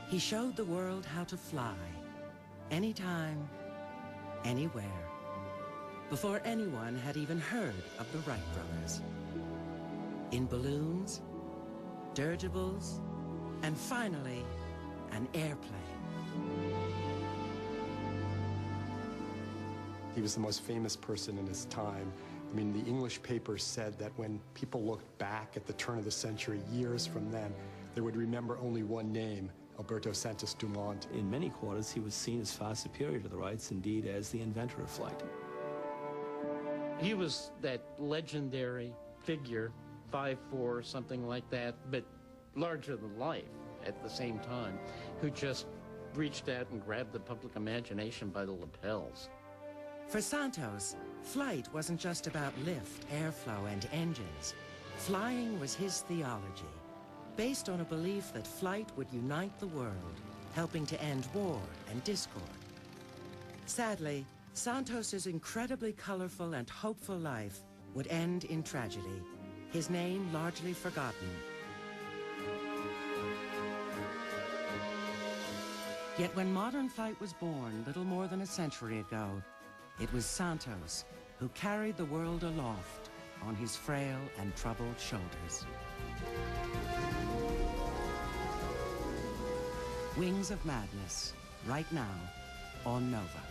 He showed the world how to fly, anytime, anywhere, before anyone had even heard of the Wright brothers. In balloons, dirigibles, and finally, an airplane. He was the most famous person in his time. I mean, the English papers said that when people looked back at the turn of the century, years from then, they would remember only one name, Alberto Santos Dumont. In many quarters, he was seen as far superior to the Wrights, indeed as the inventor of flight. He was that legendary figure, 5'4", something like that, but larger than life at the same time, who just reached out and grabbed the public imagination by the lapels. For Santos, flight wasn't just about lift, airflow, and engines. Flying was his theology, based on a belief that flight would unite the world, helping to end war and discord. Sadly, Santos's incredibly colorful and hopeful life would end in tragedy, his name largely forgotten. Yet when modern flight was born little more than a century ago, it was Santos who carried the world aloft on his frail and troubled shoulders. Wings of Madness, right now on Nova.